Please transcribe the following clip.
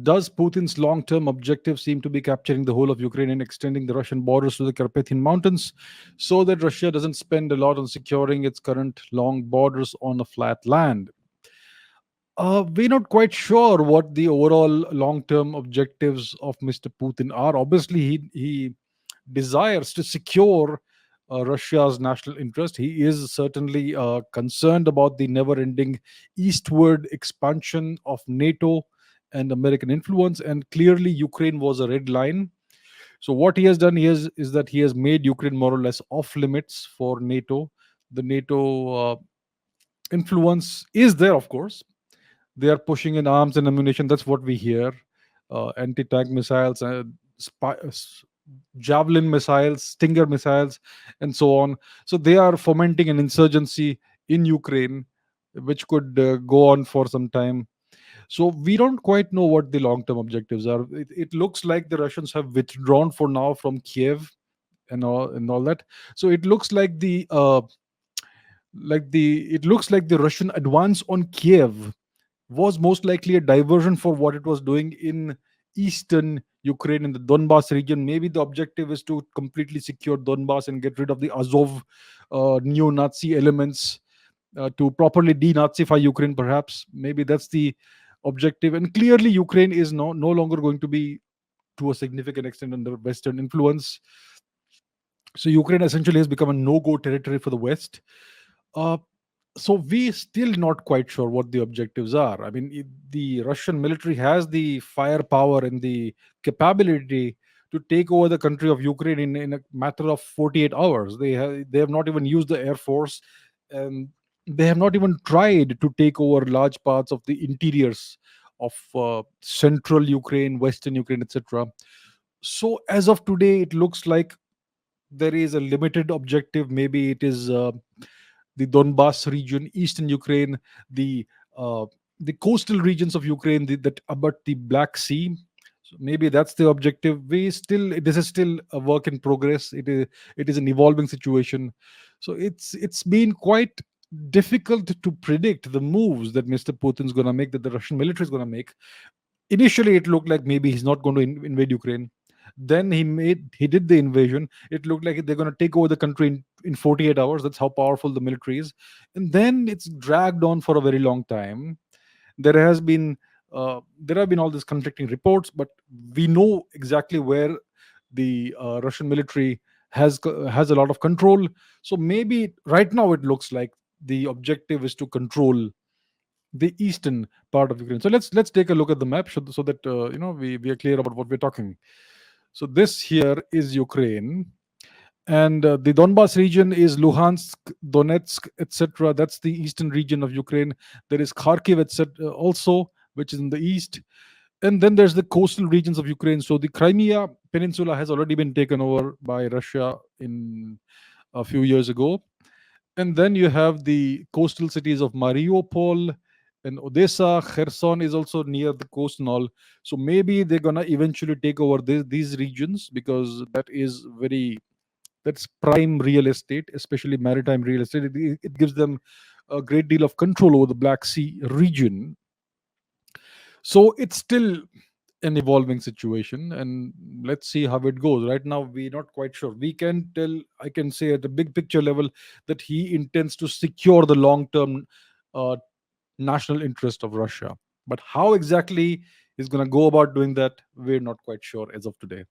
Does Putin's long term objective seem to be capturing the whole of Ukraine and extending the Russian borders to the Carpathian Mountains so that Russia doesn't spend a lot on securing its current long borders on a flat land? We're not quite sure what the overall long term objectives of Mr. Putin are. Obviously, he desires to secure Russia's national interest. He is certainly concerned about the never ending eastward expansion of NATO and American influence, and clearly, Ukraine was a red line. So, what he has done is that he has made Ukraine more or less off limits for NATO. The NATO influence is there, of course. They are pushing in arms and ammunition. That's what we hear. Anti-tank missiles, javelin missiles, Stinger missiles, and so on. So they are fomenting an insurgency in Ukraine, which could go on for some time. So we don't quite know what the long-term objectives are. It looks like the Russians have withdrawn for now from Kiev and all that. So it looks like the Russian advance on Kiev was most likely a diversion for what it was doing in eastern Ukraine in the Donbas region. Maybe the objective is to completely secure Donbas and get rid of the Azov neo-Nazi elements, to properly denazify Ukraine. Perhaps maybe that's the objective. And clearly, Ukraine is no longer going to be to a significant extent under Western influence. So Ukraine essentially has become a no-go territory for the West. Uh, so we still not quite sure what the objectives are. I mean, the Russian military has the firepower and the capability to take over the country of Ukraine in a matter of 48 hours. They have not even used the air force, and they have not even tried to take over large parts of the interiors of central Ukraine, western Ukraine, etc. So as of today, it looks like there is a limited objective. Maybe it is the Donbas region, eastern Ukraine, the uh, the coastal regions of Ukraine that abut the Black Sea. So maybe that's the objective. This is still a work in progress. It is an evolving situation. So it's been quite difficult to predict the moves that Mr. Putin's going to make, that the Russian military is going to make. Initially, it looked like maybe he's not going to invade Ukraine. Then he did the invasion. It looked like they're going to take over the country in 48 hours. That's how powerful the military is. And then it's dragged on for a very long time. There have been all these conflicting reports, but we know exactly where the Russian military has a lot of control. So maybe right now it looks like the objective is to control the eastern part of Ukraine. So let's take a look at the map, so that we are clear about what we're talking. So this here is Ukraine, and the Donbas region is Luhansk, Donetsk, etc. That's the eastern region of Ukraine. There is Kharkiv, etc. Also, which is in the east, and then there's the coastal regions of Ukraine. So the Crimea Peninsula has already been taken over by Russia in a few years ago, and then you have the coastal cities of Mariupol and Odessa. Kherson is also near the coast and all. So maybe they're gonna eventually take over these regions, because that's prime real estate, especially maritime real estate. It gives them a great deal of control over the Black Sea region. So it's still an evolving situation, and let's see how it goes. Right now, we're not quite sure. I can say at the big picture level that he intends to secure the long term uh, national interest of Russia. But how exactly he's going to go about doing that, we're not quite sure as of today.